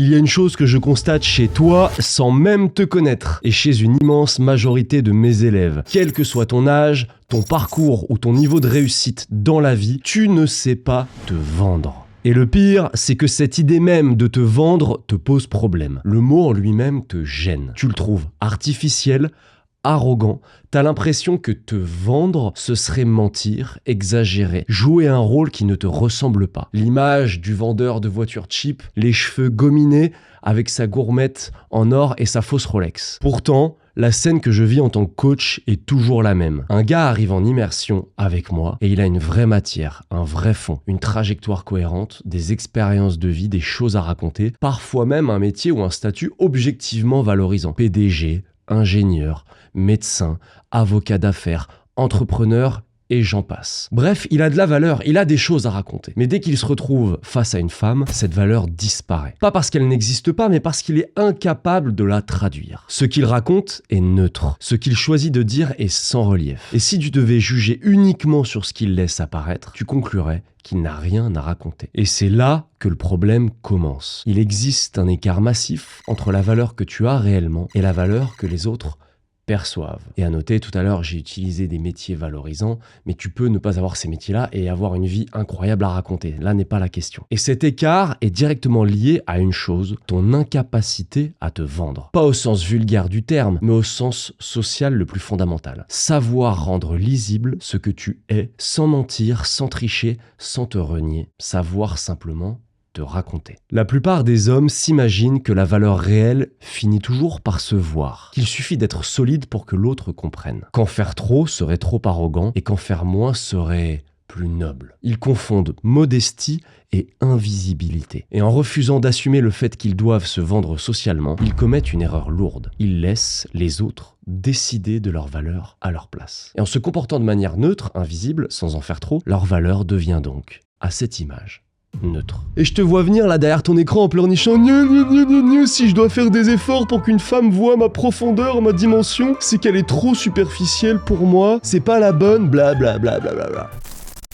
Il y a une chose que je constate chez toi sans même te connaître et chez une immense majorité de mes élèves. Quel que soit ton âge, ton parcours ou ton niveau de réussite dans la vie, tu ne sais pas te vendre. Et le pire, c'est que cette idée même de te vendre te pose problème. Le mot en lui-même te gêne. Tu le trouves artificiel, arrogant, t'as l'impression que te vendre, ce serait mentir, exagérer, jouer un rôle qui ne te ressemble pas. L'image du vendeur de voitures cheap, les cheveux gominés, avec sa gourmette en or et sa fausse Rolex. Pourtant, la scène que je vis en tant que coach est toujours la même. Un gars arrive en immersion avec moi et il a une vraie matière, un vrai fond, une trajectoire cohérente, des expériences de vie, des choses à raconter, parfois même un métier ou un statut objectivement valorisant. PDG, ingénieur, médecin, avocat d'affaires, entrepreneur et j'en passe. Bref, il a de la valeur, il a des choses à raconter. Mais dès qu'il se retrouve face à une femme, cette valeur disparaît. Pas parce qu'elle n'existe pas, mais parce qu'il est incapable de la traduire. Ce qu'il raconte est neutre. Ce qu'il choisit de dire est sans relief. Et si tu devais juger uniquement sur ce qu'il laisse apparaître, tu conclurais qu'il n'a rien à raconter. Et c'est là que le problème commence. Il existe un écart massif entre la valeur que tu as réellement et la valeur que les autres perçoivent. Et à noter, tout à l'heure, j'ai utilisé des métiers valorisants, mais tu peux ne pas avoir ces métiers-là et avoir une vie incroyable à raconter. Là n'est pas la question. Et cet écart est directement lié à une chose, ton incapacité à te vendre. Pas au sens vulgaire du terme, mais au sens social le plus fondamental. Savoir rendre lisible ce que tu es, sans mentir, sans tricher, sans te renier. Savoir simplement te raconter. La plupart des hommes s'imaginent que la valeur réelle finit toujours par se voir, qu'il suffit d'être solide pour que l'autre comprenne. Qu'en faire trop serait trop arrogant et qu'en faire moins serait plus noble. Ils confondent modestie et invisibilité. Et en refusant d'assumer le fait qu'ils doivent se vendre socialement, ils commettent une erreur lourde. Ils laissent les autres décider de leur valeur à leur place. Et en se comportant de manière neutre, invisible, sans en faire trop, leur valeur devient donc, à cette image, neutre. Et je te vois venir là derrière ton écran en pleurnichant si je dois faire des efforts pour qu'une femme voie ma profondeur, ma dimension, c'est qu'elle est trop superficielle pour moi, c'est pas la bonne, blablabla.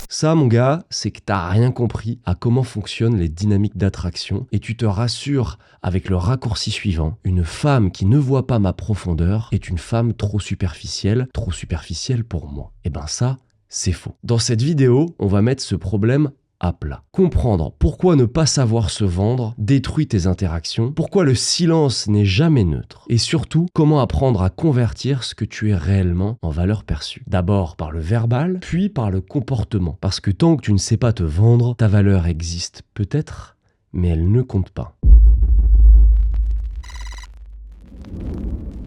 Ça, mon gars, c'est que t'as rien compris à comment fonctionnent les dynamiques d'attraction et tu te rassures avec le raccourci suivant. Une femme qui ne voit pas ma profondeur est une femme trop superficielle pour moi. Et ben ça, c'est faux. Dans cette vidéo, on va mettre ce problème à plat. Comprendre pourquoi ne pas savoir se vendre détruit tes interactions, pourquoi le silence n'est jamais neutre, et surtout comment apprendre à convertir ce que tu es réellement en valeur perçue. D'abord par le verbal, puis par le comportement. Parce que tant que tu ne sais pas te vendre, ta valeur existe peut-être, mais elle ne compte pas.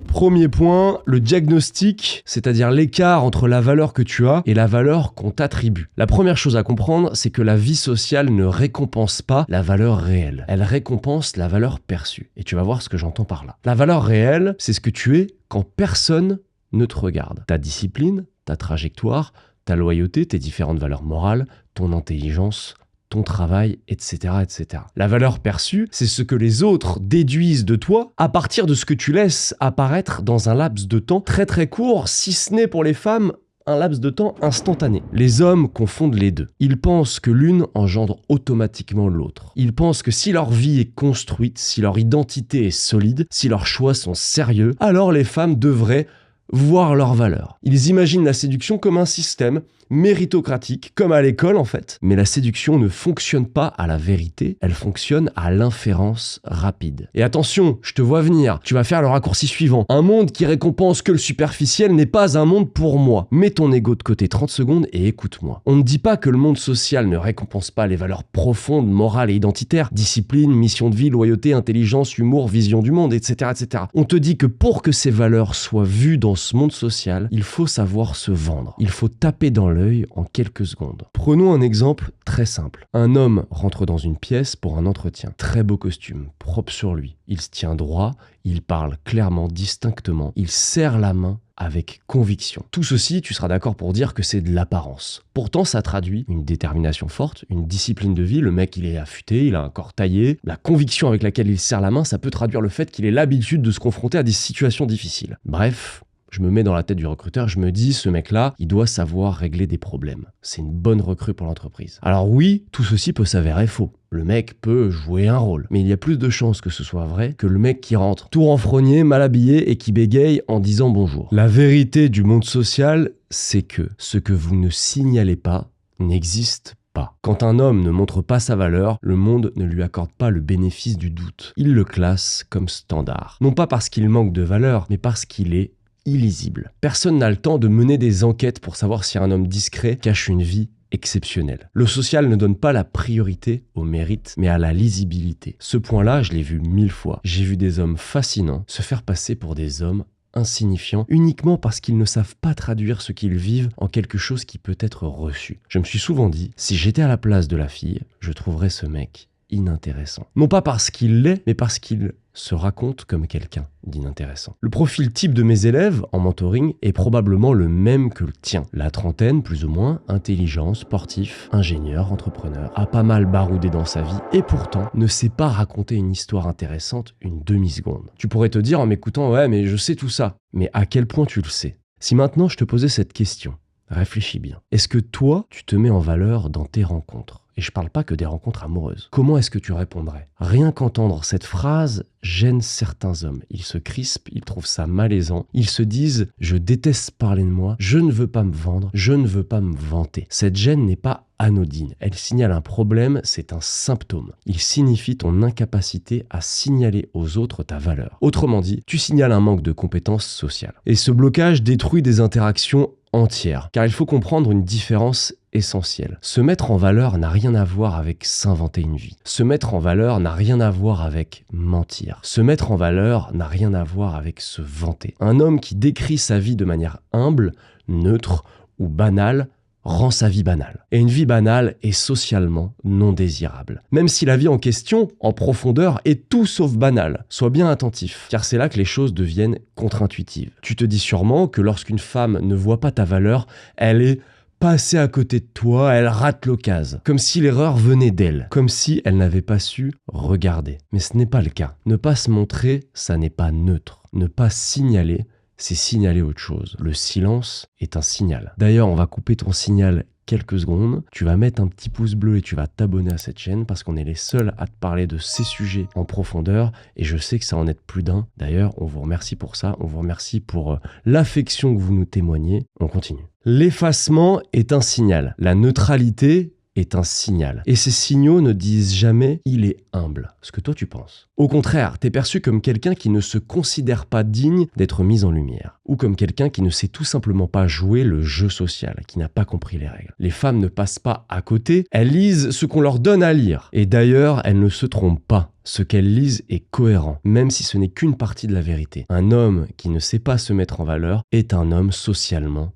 Premier point, le diagnostic, c'est-à-dire l'écart entre la valeur que tu as et la valeur qu'on t'attribue. La première chose à comprendre, c'est que la vie sociale ne récompense pas la valeur réelle. Elle récompense la valeur perçue. Et tu vas voir ce que j'entends par là. La valeur réelle, c'est ce que tu es quand personne ne te regarde. Ta discipline, ta trajectoire, ta loyauté, tes différentes valeurs morales, ton intelligence, ton travail, etc., etc. La valeur perçue, c'est ce que les autres déduisent de toi à partir de ce que tu laisses apparaître dans un laps de temps très très court, si ce n'est pour les femmes, un laps de temps instantané. Les hommes confondent les deux. Ils pensent que l'une engendre automatiquement l'autre. Ils pensent que si leur vie est construite, si leur identité est solide, si leurs choix sont sérieux, alors les femmes devraient voir leur valeur. Ils imaginent la séduction comme un système méritocratique, comme à l'école en fait. Mais la séduction ne fonctionne pas à la vérité, elle fonctionne à l'inférence rapide. Et attention, je te vois venir, tu vas faire le raccourci suivant. Un monde qui récompense que le superficiel n'est pas un monde pour moi. Mets ton ego de côté 30 secondes et écoute-moi. On ne dit pas que le monde social ne récompense pas les valeurs profondes, morales et identitaires, discipline, mission de vie, loyauté, intelligence, humour, vision du monde, etc., etc. On te dit que pour que ces valeurs soient vues dans ce monde social, il faut savoir se vendre. Il faut taper dans l'œil en quelques secondes. Prenons un exemple très simple. Un homme rentre dans une pièce pour un entretien. Très beau costume, propre sur lui. Il se tient droit, il parle clairement, distinctement. Il serre la main avec conviction. Tout ceci, tu seras d'accord pour dire que c'est de l'apparence. Pourtant, ça traduit une détermination forte, une discipline de vie. Le mec, il est affûté, il a un corps taillé. La conviction avec laquelle il serre la main, ça peut traduire le fait qu'il ait l'habitude de se confronter à des situations difficiles. Bref, Je me mets dans la tête du recruteur, je me dis, ce mec-là, il doit savoir régler des problèmes. C'est une bonne recrue pour l'entreprise. Alors oui, tout ceci peut s'avérer faux. Le mec peut jouer un rôle, mais il y a plus de chances que ce soit vrai que le mec qui rentre tout renfrogné, mal habillé et qui bégaye en disant bonjour. La vérité du monde social, c'est que ce que vous ne signalez pas n'existe pas. Quand un homme ne montre pas sa valeur, le monde ne lui accorde pas le bénéfice du doute. Il le classe comme standard. Non pas parce qu'il manque de valeur, mais parce qu'il est illisible. Personne n'a le temps de mener des enquêtes pour savoir si un homme discret cache une vie exceptionnelle. Le social ne donne pas la priorité au mérite, mais à la lisibilité. Ce point-là, je l'ai vu 1000 fois. J'ai vu des hommes fascinants se faire passer pour des hommes insignifiants uniquement parce qu'ils ne savent pas traduire ce qu'ils vivent en quelque chose qui peut être reçu. Je me suis souvent dit, si j'étais à la place de la fille, je trouverais ce mec inintéressant. Non pas parce qu'il l'est, mais parce qu'il se raconte comme quelqu'un d'inintéressant. Le profil type de mes élèves en mentoring est probablement le même que le tien. La trentaine, plus ou moins, intelligent, sportif, ingénieur, entrepreneur, a pas mal baroudé dans sa vie et pourtant ne sait pas raconter une histoire intéressante une demi-seconde. Tu pourrais te dire en m'écoutant, ouais mais je sais tout ça. Mais à quel point tu le sais? Si maintenant je te posais cette question, réfléchis bien. Est-ce que toi, tu te mets en valeur dans tes rencontres? Et je parle pas que des rencontres amoureuses. Comment est-ce que tu répondrais? Rien qu'entendre cette phrase gêne certains hommes. Ils se crispent, ils trouvent ça malaisant. Ils se disent « je déteste parler de moi, je ne veux pas me vendre, je ne veux pas me vanter ». Cette gêne n'est pas anodine. Elle signale un problème, c'est un symptôme. Il signifie ton incapacité à signaler aux autres ta valeur. Autrement dit, tu signales un manque de compétences sociales. Et ce blocage détruit des interactions entières. Car il faut comprendre une différence essentielle. Se mettre en valeur n'a rien à voir avec s'inventer une vie. Se mettre en valeur n'a rien à voir avec mentir. Se mettre en valeur n'a rien à voir avec se vanter. Un homme qui décrit sa vie de manière humble, neutre ou banale rend sa vie banale. Et une vie banale est socialement non désirable. Même si la vie en question, en profondeur, est tout sauf banale. Sois bien attentif, car c'est là que les choses deviennent contre-intuitives. Tu te dis sûrement que lorsqu'une femme ne voit pas ta valeur, elle est passée à côté de toi, elle rate l'occasion. Comme si l'erreur venait d'elle. Comme si elle n'avait pas su regarder. Mais ce n'est pas le cas. Ne pas se montrer, ça n'est pas neutre. Ne pas signaler, c'est signaler autre chose. Le silence est un signal. D'ailleurs, on va couper ton signal quelques secondes. Tu vas mettre un petit pouce bleu et tu vas t'abonner à cette chaîne parce qu'on est les seuls à te parler de ces sujets en profondeur et je sais que ça en aide plus d'un. D'ailleurs, on vous remercie pour ça. On vous remercie pour l'affection que vous nous témoignez. On continue. L'effacement est un signal. La neutralité est un signal. Et ces signaux ne disent jamais « il est humble », ce que toi tu penses. Au contraire, t'es perçu comme quelqu'un qui ne se considère pas digne d'être mis en lumière. Ou comme quelqu'un qui ne sait tout simplement pas jouer le jeu social, qui n'a pas compris les règles. Les femmes ne passent pas à côté, elles lisent ce qu'on leur donne à lire. Et d'ailleurs, elles ne se trompent pas. Ce qu'elles lisent est cohérent, même si ce n'est qu'une partie de la vérité. Un homme qui ne sait pas se mettre en valeur est un homme socialement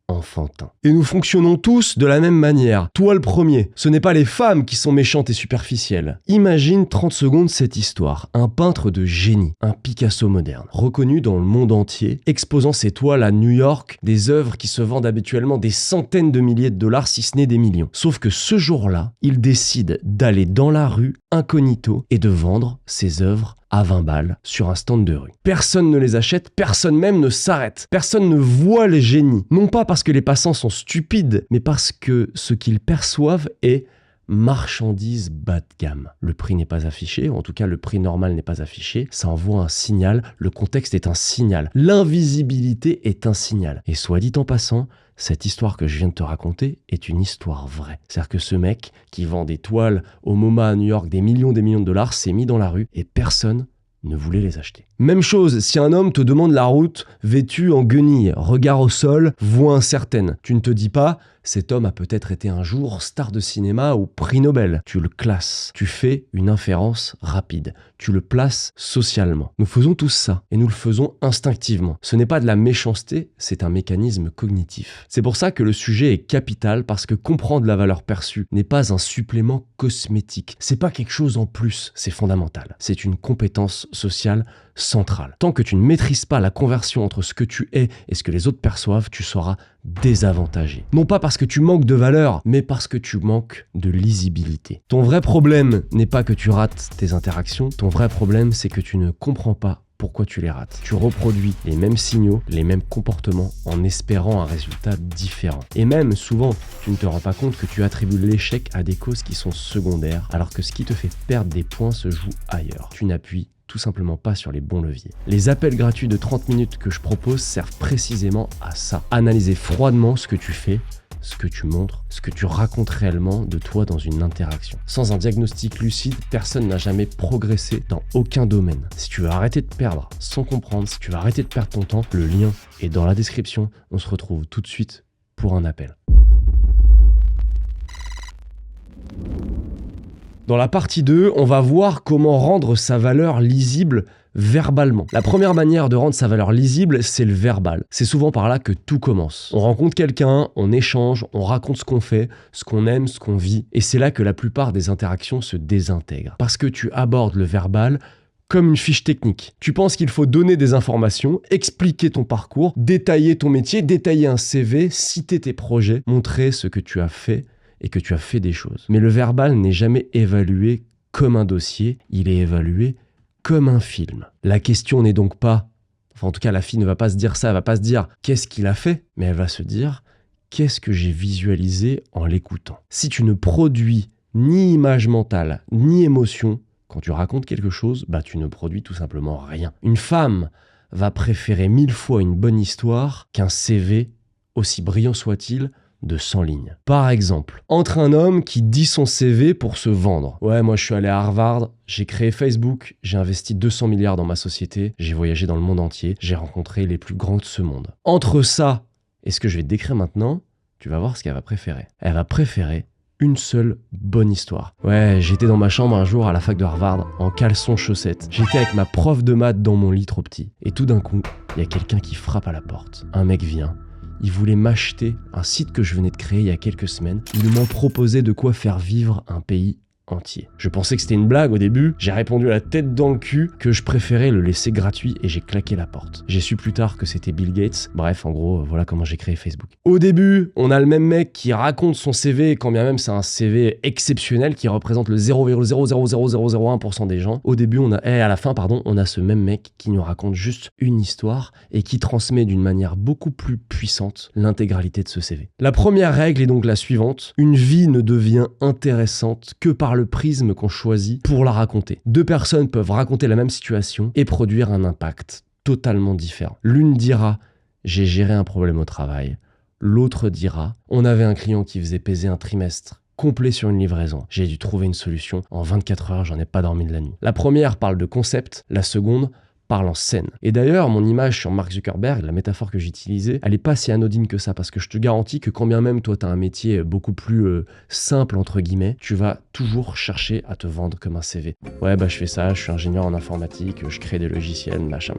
enfantin. Et nous fonctionnons tous de la même manière. Toi le premier, ce n'est pas les femmes qui sont méchantes et superficielles. Imagine 30 secondes cette histoire. Un peintre de génie, un Picasso moderne, reconnu dans le monde entier, exposant ses toiles à New York, des œuvres qui se vendent habituellement des centaines de milliers de dollars, si ce n'est des millions. Sauf que ce jour-là, il décide d'aller dans la rue, incognito, et de vendre ses œuvres à 20 balles sur un stand de rue. Personne ne les achète, personne même ne s'arrête. Personne ne voit les génies. Non pas parce que les passants sont stupides, mais parce que ce qu'ils perçoivent est marchandise bas de gamme. Le prix n'est pas affiché, ou en tout cas le prix normal n'est pas affiché. Ça envoie un signal, le contexte est un signal. L'invisibilité est un signal. Et soit dit en passant, cette histoire que je viens de te raconter est une histoire vraie. C'est-à-dire que ce mec qui vend des toiles au MoMA à New York des millions de dollars s'est mis dans la rue et personne ne voulait les acheter. Même chose, si un homme te demande la route vêtu en guenille, regard au sol, voix incertaine, tu ne te dis pas « cet homme a peut-être été un jour star de cinéma ou prix Nobel ». Tu le classes, tu fais une inférence rapide, tu le places socialement. Nous faisons tous ça et nous le faisons instinctivement. Ce n'est pas de la méchanceté, c'est un mécanisme cognitif. C'est pour ça que le sujet est capital parce que comprendre la valeur perçue n'est pas un supplément cosmétique. C'est pas quelque chose en plus, c'est fondamental. C'est une compétence sociale centrale. Tant que tu ne maîtrises pas la conversion entre ce que tu es et ce que les autres perçoivent, tu seras désavantagé. Non pas parce que tu manques de valeur, mais parce que tu manques de lisibilité. Ton vrai problème n'est pas que tu rates tes interactions, ton vrai problème c'est que tu ne comprends pas pourquoi tu les rates. Tu reproduis les mêmes signaux, les mêmes comportements en espérant un résultat différent. Et même souvent, tu ne te rends pas compte que tu attribues l'échec à des causes qui sont secondaires, alors que ce qui te fait perdre des points se joue ailleurs. Tu n'appuies tout simplement pas sur les bons leviers. Les appels gratuits de 30 minutes que je propose servent précisément à ça. Analyser froidement ce que tu fais, ce que tu montres, ce que tu racontes réellement de toi dans une interaction. Sans un diagnostic lucide, personne n'a jamais progressé dans aucun domaine. Si tu veux arrêter de perdre sans comprendre, si tu veux arrêter de perdre ton temps, le lien est dans la description. On se retrouve tout de suite pour un appel. Dans la partie 2, on va voir comment rendre sa valeur lisible verbalement. La première manière de rendre sa valeur lisible, c'est le verbal. C'est souvent par là que tout commence. On rencontre quelqu'un, on échange, on raconte ce qu'on fait, ce qu'on aime, ce qu'on vit. Et c'est là que la plupart des interactions se désintègrent. Parce que tu abordes le verbal comme une fiche technique. Tu penses qu'il faut donner des informations, expliquer ton parcours, détailler ton métier, détailler un CV, citer tes projets, montrer ce que tu as fait et que tu as fait des choses. Mais le verbal n'est jamais évalué comme un dossier, il est évalué comme un film. La question n'est donc pas, en tout cas la fille ne va pas se dire ça, elle va pas se dire qu'est-ce qu'il a fait, mais elle va se dire qu'est-ce que j'ai visualisé en l'écoutant. Si tu ne produis ni image mentale, ni émotion, quand tu racontes quelque chose, tu ne produis tout simplement rien. Une femme va préférer 1000 fois une bonne histoire qu'un CV, aussi brillant soit-il, de 100 lignes. Par exemple, entre un homme qui dit son CV pour se vendre. Ouais, moi je suis allé à Harvard, j'ai créé Facebook, j'ai investi 200 milliards dans ma société, j'ai voyagé dans le monde entier, j'ai rencontré les plus grands de ce monde. Entre ça et ce que je vais te décrire maintenant, tu vas voir ce qu'elle va préférer. Elle va préférer une seule bonne histoire. Ouais, j'étais dans ma chambre un jour à la fac de Harvard, en caleçon chaussettes. J'étais avec ma prof de maths dans mon lit trop petit. Et tout d'un coup, il y a quelqu'un qui frappe à la porte. Un mec vient. Il voulait m'acheter un site que je venais de créer il y a quelques semaines. Il m'en proposait de quoi faire vivre un pays entier. Je pensais que c'était une blague au début. J'ai répondu à la tête dans le cul que je préférais le laisser gratuit et j'ai claqué la porte. J'ai su plus tard que c'était Bill Gates. Bref, en gros, voilà comment j'ai créé Facebook. Au début, on a le même mec qui raconte son CV, quand bien même c'est un CV exceptionnel qui représente le 0,00001% des gens. Au début, à la fin, on a ce même mec qui nous raconte juste une histoire et qui transmet d'une manière beaucoup plus puissante l'intégralité de ce CV. La première règle est donc la suivante. Une vie ne devient intéressante que par le prisme qu'on choisit pour la raconter. Deux personnes peuvent raconter la même situation et produire un impact totalement différent. L'une dira « j'ai géré un problème au travail ». L'autre dira « on avait un client qui faisait peser un trimestre complet sur une livraison. J'ai dû trouver une solution. En 24 heures, j'en ai pas dormi de la nuit ». La première parle de concept, la seconde parle en scène. Et d'ailleurs, mon image sur Mark Zuckerberg, la métaphore que j'utilisais, elle est pas si anodine que ça, parce que je te garantis que quand bien même toi, tu as un métier beaucoup plus simple, entre guillemets, tu vas toujours chercher à te vendre comme un CV. Ouais, je fais ça, je suis ingénieur en informatique, je crée des logiciels, machin.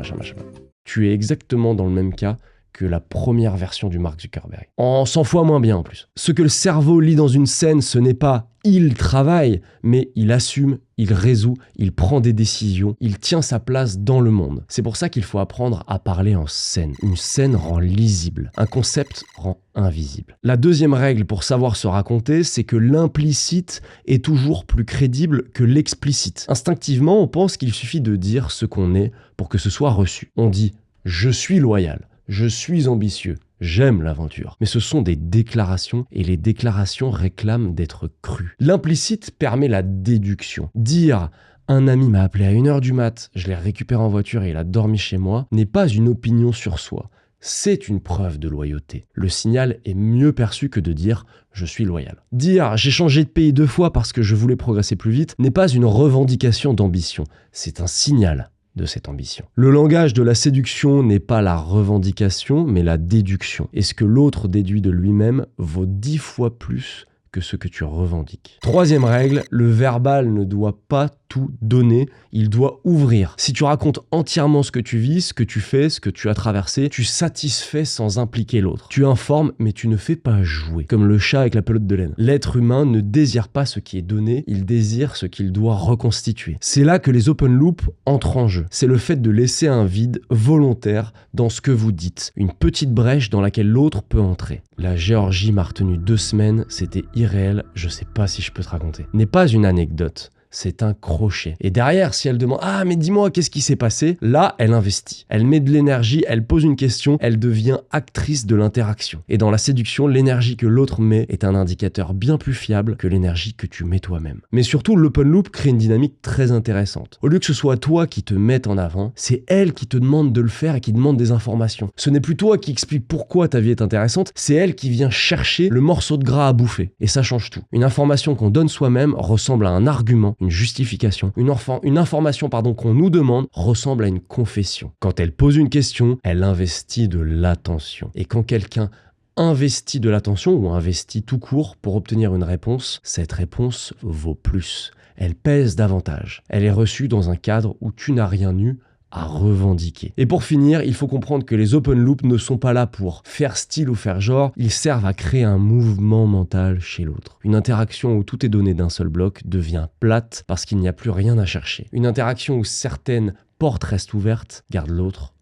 Tu es exactement dans le même cas que la première version du Mark Zuckerberg. En 100 fois moins bien en plus. Ce que le cerveau lit dans une scène, ce n'est pas il travaille, mais il assume, il résout, il prend des décisions, il tient sa place dans le monde. C'est pour ça qu'il faut apprendre à parler en scène. Une scène rend lisible, un concept rend invisible. La deuxième règle pour savoir se raconter, c'est que l'implicite est toujours plus crédible que l'explicite. Instinctivement, on pense qu'il suffit de dire ce qu'on est pour que ce soit reçu. On dit « je suis loyal ». Je suis ambitieux, j'aime l'aventure. Mais ce sont des déclarations et les déclarations réclament d'être crues. L'implicite permet la déduction. Dire « un ami m'a appelé à 1h du mat, je l'ai récupéré en voiture et il a dormi chez moi » n'est pas une opinion sur soi. C'est une preuve de loyauté. Le signal est mieux perçu que de dire « je suis loyal ». Dire « j'ai changé de pays 2 fois parce que je voulais progresser plus vite » n'est pas une revendication d'ambition. C'est un signal de cette ambition. Le langage de la séduction n'est pas la revendication, mais la déduction. Et ce que l'autre déduit de lui-même vaut 10 fois plus que ce que tu revendiques. Troisième règle, le verbal ne doit pas tout donner, il doit ouvrir. Si tu racontes entièrement ce que tu vis, ce que tu fais, ce que tu as traversé, tu satisfais sans impliquer l'autre. Tu informes, mais tu ne fais pas jouer. Comme le chat avec la pelote de laine. L'être humain ne désire pas ce qui est donné, il désire ce qu'il doit reconstituer. C'est là que les open loops entrent en jeu. C'est le fait de laisser un vide volontaire dans ce que vous dites. Une petite brèche dans laquelle l'autre peut entrer. La Géorgie m'a retenu 2 semaines, c'était irréel, je sais pas si je peux te raconter. N'est pas une anecdote. c'est un crochet. Et derrière, si elle demande « Ah, mais dis-moi, qu'est-ce qui s'est passé ?» Là, elle investit. Elle met de l'énergie, elle pose une question, elle devient actrice de l'interaction. Et dans la séduction, l'énergie que l'autre met est un indicateur bien plus fiable que l'énergie que tu mets toi-même. Mais surtout, l'open loop crée une dynamique très intéressante. Au lieu que ce soit toi qui te mette en avant, c'est elle qui te demande de le faire et qui demande des informations. Ce n'est plus toi qui explique pourquoi ta vie est intéressante, c'est elle qui vient chercher le morceau de gras à bouffer. Et ça change tout. Une information qu'on donne soi-même ressemble à un argument, une justification. Une information qu'on nous demande ressemble à une confession. Quand elle pose une question, elle investit de l'attention. Et quand quelqu'un investit de l'attention ou investit tout court pour obtenir une réponse, cette réponse vaut plus. Elle pèse davantage. Elle est reçue dans un cadre où tu n'as rien eu à revendiquer. Et pour finir, il faut comprendre que les open loops ne sont pas là pour faire style ou faire genre, ils servent à créer un mouvement mental chez l'autre. Une interaction où tout est donné d'un seul bloc devient plate parce qu'il n'y a plus rien à chercher. Une interaction où certaines portes restent ouvertes garde l'autre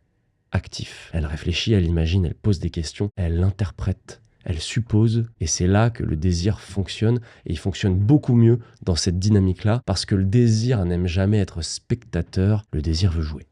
actif. Elle réfléchit, elle imagine, elle pose des questions, elle interprète. Elle suppose, et c'est là que le désir fonctionne, et il fonctionne beaucoup mieux dans cette dynamique-là, parce que le désir n'aime jamais être spectateur, le désir veut jouer.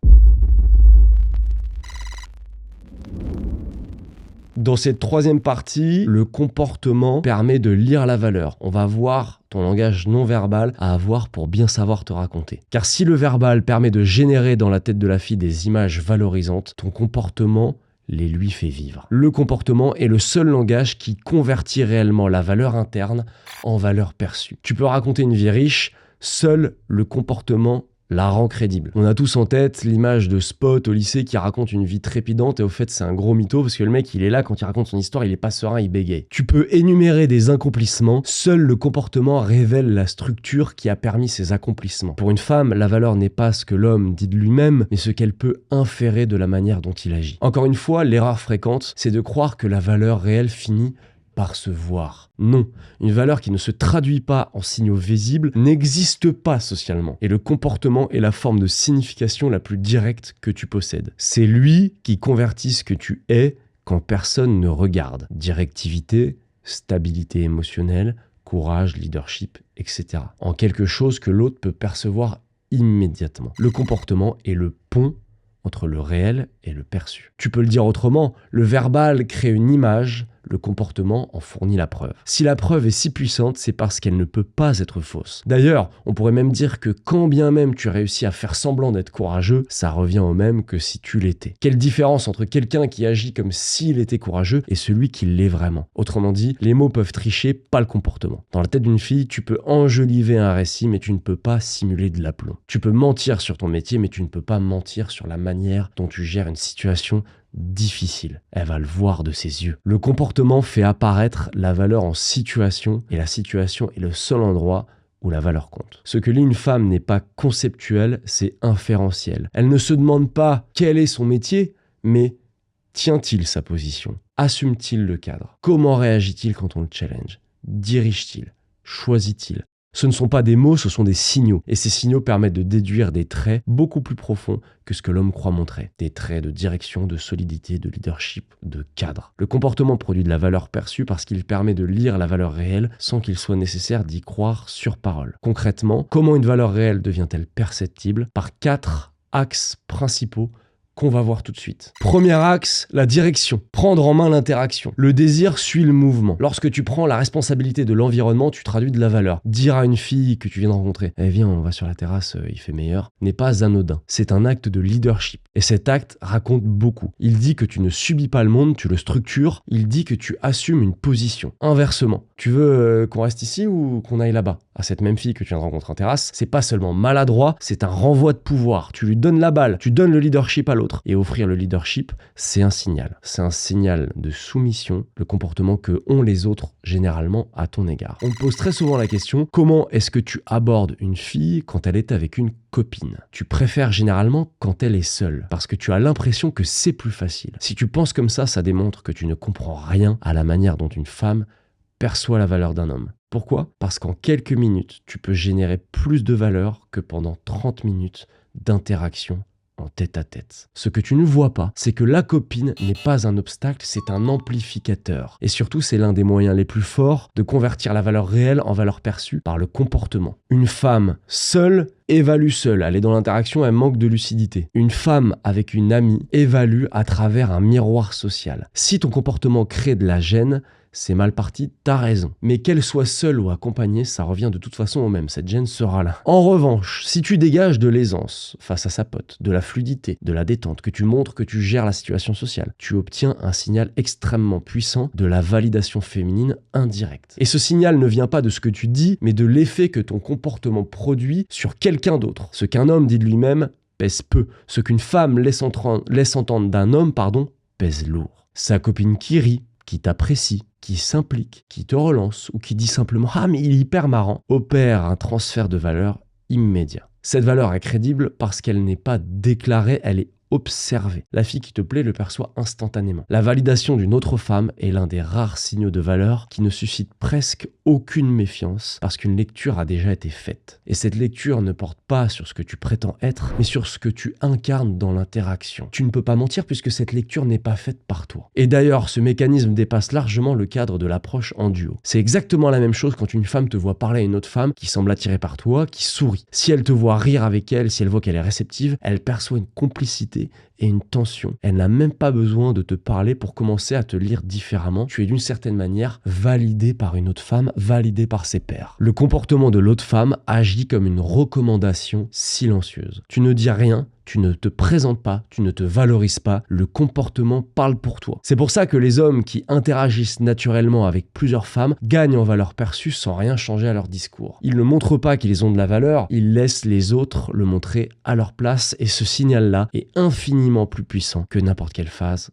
Dans cette troisième partie, le comportement permet de lire la valeur. On va voir ton langage non verbal à avoir pour bien savoir te raconter. Car si le verbal permet de générer dans la tête de la fille des images valorisantes, ton comportement les lui fait vivre. Le comportement est le seul langage qui convertit réellement la valeur interne en valeur perçue. Tu peux raconter une vie riche, seul le comportement la rend crédible. On a tous en tête l'image de Spot au lycée qui raconte une vie trépidante et au fait c'est un gros mytho parce que le mec il est là quand il raconte son histoire, il est pas serein, il bégaye. Tu peux énumérer des accomplissements, seul le comportement révèle la structure qui a permis ces accomplissements. Pour une femme, la valeur n'est pas ce que l'homme dit de lui-même, mais ce qu'elle peut inférer de la manière dont il agit. Encore une fois, l'erreur fréquente, c'est de croire que la valeur réelle finit par se voir. Non, une valeur qui ne se traduit pas en signaux visibles n'existe pas socialement. Et le comportement est la forme de signification la plus directe que tu possèdes. C'est lui qui convertit ce que tu es quand personne ne regarde. Directivité, stabilité émotionnelle, courage, leadership, etc. En quelque chose que l'autre peut percevoir immédiatement. Le comportement est le pont entre le réel et le perçu. Tu peux le dire autrement, le verbal crée une image, le comportement en fournit la preuve. Si la preuve est si puissante, c'est parce qu'elle ne peut pas être fausse. D'ailleurs, on pourrait même dire que quand bien même tu réussis à faire semblant d'être courageux, ça revient au même que si tu l'étais. Quelle différence entre quelqu'un qui agit comme s'il était courageux et celui qui l'est vraiment. Autrement dit, les mots peuvent tricher, pas le comportement. Dans la tête d'une fille, tu peux enjoliver un récit, mais tu ne peux pas simuler de l'aplomb. Tu peux mentir sur ton métier, mais tu ne peux pas mentir sur la manière dont tu gères une situation difficile. Elle va le voir de ses yeux. Le comportement fait apparaître la valeur en situation et la situation est le seul endroit où la valeur compte. Ce que lit une femme n'est pas conceptuel, c'est inférentiel. Elle ne se demande pas quel est son métier, mais tient-il sa position? Assume-t-il le cadre? Comment réagit-il quand on le challenge? Dirige-t-il? Choisit-il? Ce ne sont pas des mots, ce sont des signaux. Et ces signaux permettent de déduire des traits beaucoup plus profonds que ce que l'homme croit montrer. Des traits de direction, de solidité, de leadership, de cadre. Le comportement produit de la valeur perçue parce qu'il permet de lire la valeur réelle sans qu'il soit nécessaire d'y croire sur parole. Concrètement, comment une valeur réelle devient-elle perceptible? Par 4 axes principaux qu'on va voir tout de suite. Premier axe, la direction. Prendre en main l'interaction. Le désir suit le mouvement. Lorsque tu prends la responsabilité de l'environnement, tu traduis de la valeur. Dire à une fille que tu viens de rencontrer, « Eh viens, on va sur la terrasse, il fait meilleur », n'est pas anodin. C'est un acte de leadership. Et cet acte raconte beaucoup. Il dit que tu ne subis pas le monde, tu le structures. Il dit que tu assumes une position. Inversement, tu veux qu'on reste ici ou qu'on aille là-bas? À cette même fille que tu viens de rencontrer en terrasse, c'est pas seulement maladroit, c'est un renvoi de pouvoir. Tu lui donnes la balle, tu donnes le leadership à l'autre. Et offrir le leadership, c'est un signal. C'est un signal de soumission, le comportement que ont les autres généralement à ton égard. On me pose très souvent la question, comment est-ce que tu abordes une fille quand elle est avec une copine? Tu préfères généralement quand elle est seule, parce que tu as l'impression que c'est plus facile. Si tu penses comme ça démontre que tu ne comprends rien à la manière dont une femme perçoit la valeur d'un homme. Pourquoi? Parce qu'en quelques minutes, tu peux générer plus de valeur que pendant 30 minutes d'interaction en tête-à-tête. Ce que tu ne vois pas, c'est que la copine n'est pas un obstacle, c'est un amplificateur. Et surtout, c'est l'un des moyens les plus forts de convertir la valeur réelle en valeur perçue par le comportement. Une femme seule évalue seule. Elle est dans l'interaction, elle manque de lucidité. Une femme avec une amie évalue à travers un miroir social. Si ton comportement crée de la gêne, c'est mal parti, t'as raison. Mais qu'elle soit seule ou accompagnée, ça revient de toute façon au même, cette gêne sera là. En revanche, si tu dégages de l'aisance face à sa pote, de la fluidité, de la détente, que tu montres que tu gères la situation sociale, tu obtiens un signal extrêmement puissant de la validation féminine indirecte. Et ce signal ne vient pas de ce que tu dis, mais de l'effet que ton comportement produit sur quelqu'un d'autre. Ce qu'un homme dit de lui-même pèse peu. Ce qu'une femme laisse entendre d'un homme, pèse lourd. Sa copine qui rit, qui t'apprécie, qui s'implique, qui te relance ou qui dit simplement « Ah mais il est hyper marrant », opère un transfert de valeur immédiat. Cette valeur est crédible parce qu'elle n'est pas déclarée, elle est observée. La fille qui te plaît le perçoit instantanément. La validation d'une autre femme est l'un des rares signaux de valeur qui ne suscite presque aucune méfiance parce qu'une lecture a déjà été faite. Et cette lecture ne porte pas sur ce que tu prétends être, mais sur ce que tu incarnes dans l'interaction. Tu ne peux pas mentir puisque cette lecture n'est pas faite par toi. Et d'ailleurs, ce mécanisme dépasse largement le cadre de l'approche en duo. C'est exactement la même chose quand une femme te voit parler à une autre femme qui semble attirée par toi, qui sourit. Si elle te voit rire avec elle, si elle voit qu'elle est réceptive, elle perçoit une complicité et une tension. Elle n'a même pas besoin de te parler pour commencer à te lire différemment. Tu es d'une certaine manière validé par une autre femme, validé par ses pairs. Le comportement de l'autre femme agit comme une recommandation silencieuse. Tu ne dis rien, tu ne te présentes pas, tu ne te valorises pas, le comportement parle pour toi. C'est pour ça que les hommes qui interagissent naturellement avec plusieurs femmes gagnent en valeur perçue sans rien changer à leur discours. Ils ne montrent pas qu'ils ont de la valeur, ils laissent les autres le montrer à leur place et ce signal-là est infiniment plus puissant que n'importe quelle phrase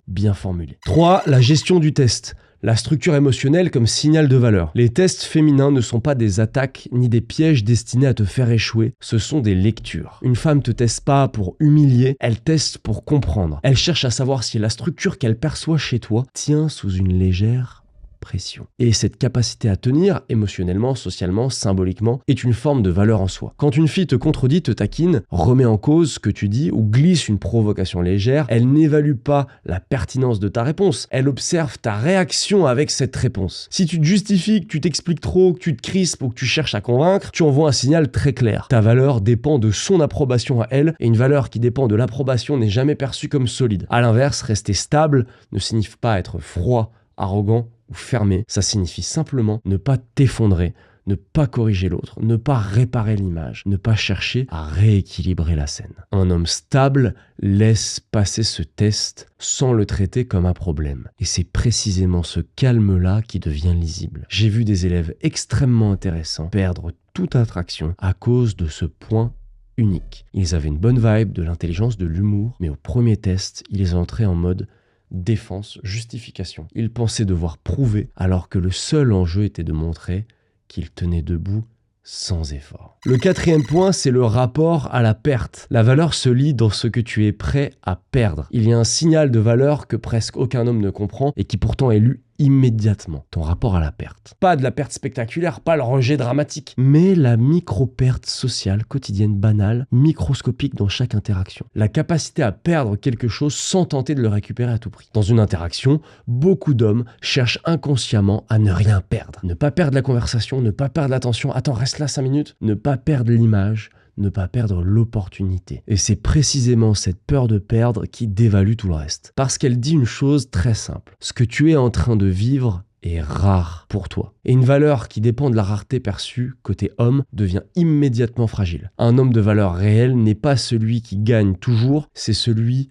bien formulée. 3. La gestion du test. La structure émotionnelle comme signal de valeur. Les tests féminins ne sont pas des attaques ni des pièges destinés à te faire échouer, ce sont des lectures. Une femme te teste pas pour humilier, elle teste pour comprendre. Elle cherche à savoir si la structure qu'elle perçoit chez toi tient sous une légère pression. Et cette capacité à tenir, émotionnellement, socialement, symboliquement, est une forme de valeur en soi. Quand une fille te contredit, te taquine, remet en cause ce que tu dis ou glisse une provocation légère, elle n'évalue pas la pertinence de ta réponse, elle observe ta réaction avec cette réponse. Si tu te justifies, que tu t'expliques trop, que tu te crispes ou que tu cherches à convaincre, tu envoies un signal très clair. Ta valeur dépend de son approbation à elle, et une valeur qui dépend de l'approbation n'est jamais perçue comme solide. À l'inverse, rester stable ne signifie pas être froid, arrogant ou fermé, ça signifie simplement ne pas t'effondrer, ne pas corriger l'autre, ne pas réparer l'image, ne pas chercher à rééquilibrer la scène. Un homme stable laisse passer ce test sans le traiter comme un problème. Et c'est précisément ce calme-là qui devient lisible. J'ai vu des élèves extrêmement intéressants perdre toute attraction à cause de ce point unique. Ils avaient une bonne vibe, de l'intelligence, de l'humour, mais au premier test, ils entraient en mode défense, justification. Ils pensaient devoir prouver, alors que le seul enjeu était de montrer qu'ils tenaient debout sans effort. Le 4e point, c'est le rapport à la perte. La valeur se lie dans ce que tu es prêt à perdre. Il y a un signal de valeur que presque aucun homme ne comprend et qui pourtant est lu immédiatement. Ton rapport à la perte. Pas de la perte spectaculaire, pas le rejet dramatique, mais la micro-perte sociale, quotidienne, banale, microscopique dans chaque interaction. La capacité à perdre quelque chose sans tenter de le récupérer à tout prix. Dans une interaction, beaucoup d'hommes cherchent inconsciemment à ne rien perdre. Ne pas perdre la conversation, ne pas perdre l'attention. Attends, reste là 5 minutes. Ne pas perdre l'image, ne pas perdre l'opportunité. Et c'est précisément cette peur de perdre qui dévalue tout le reste. Parce qu'elle dit une chose très simple. Ce que tu es en train de vivre est rare pour toi. Et une valeur qui dépend de la rareté perçue côté homme devient immédiatement fragile. Un homme de valeur réelle n'est pas celui qui gagne toujours, c'est celui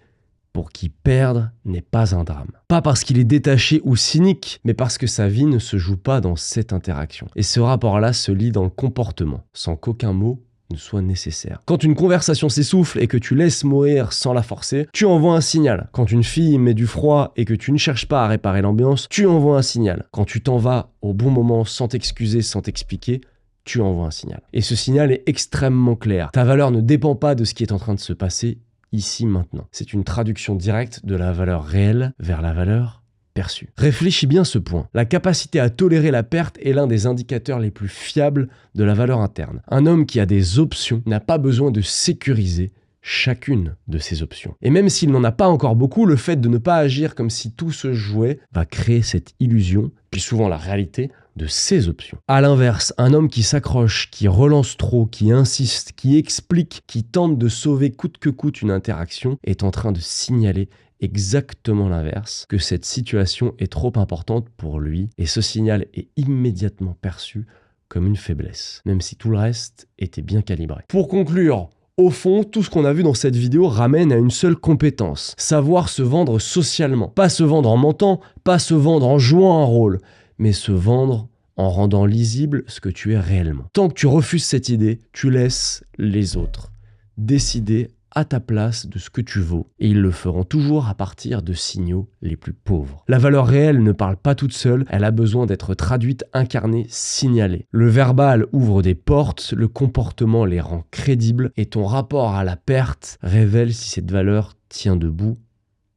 pour qui perdre n'est pas un drame. Pas parce qu'il est détaché ou cynique, mais parce que sa vie ne se joue pas dans cette interaction. Et ce rapport-là se lie dans le comportement, sans qu'aucun mot ne soit nécessaire. Quand une conversation s'essouffle et que tu laisses mourir sans la forcer, tu envoies un signal. Quand une fille met du froid et que tu ne cherches pas à réparer l'ambiance, tu envoies un signal. Quand tu t'en vas au bon moment sans t'excuser, sans t'expliquer, tu envoies un signal. Et ce signal est extrêmement clair. Ta valeur ne dépend pas de ce qui est en train de se passer ici, maintenant. C'est une traduction directe de la valeur réelle vers la valeur perçue. Réfléchis bien ce point. La capacité à tolérer la perte est l'un des indicateurs les plus fiables de la valeur interne. Un homme qui a des options n'a pas besoin de sécuriser chacune de ses options. Et même s'il n'en a pas encore beaucoup, le fait de ne pas agir comme si tout se jouait va créer cette illusion, puis souvent la réalité, de ses options. À l'inverse, un homme qui s'accroche, qui relance trop, qui insiste, qui explique, qui tente de sauver coûte que coûte une interaction, est en train de signaler exactement l'inverse, que cette situation est trop importante pour lui, et ce signal est immédiatement perçu comme une faiblesse, même si tout le reste était bien calibré. Pour conclure, au fond, tout ce qu'on a vu dans cette vidéo ramène à une seule compétence, savoir se vendre socialement. Pas se vendre en mentant, pas se vendre en jouant un rôle, mais se vendre en rendant lisible ce que tu es réellement. Tant que tu refuses cette idée, tu laisses les autres décider à ta place de ce que tu vaux, et ils le feront toujours à partir de signaux les plus pauvres. La valeur réelle ne parle pas toute seule, elle a besoin d'être traduite, incarnée, signalée. Le verbal ouvre des portes, le comportement les rend crédibles, et ton rapport à la perte révèle si cette valeur tient debout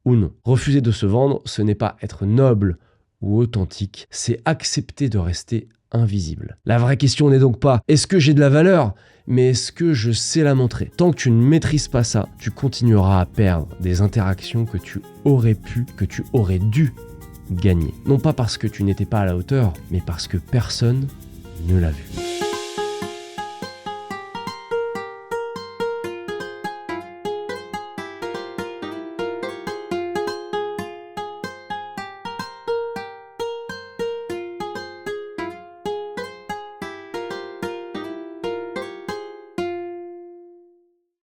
ou non. Refuser de se vendre, ce n'est pas être noble ou authentique, c'est accepter de rester invisible. La vraie question n'est donc pas « est-ce que j'ai de la valeur ?» mais est-ce que je sais la montrer? Tant que tu ne maîtrises pas ça, tu continueras à perdre des interactions que tu aurais pu, que tu aurais dû gagner. Non pas parce que tu n'étais pas à la hauteur, mais parce que personne ne l'a vu.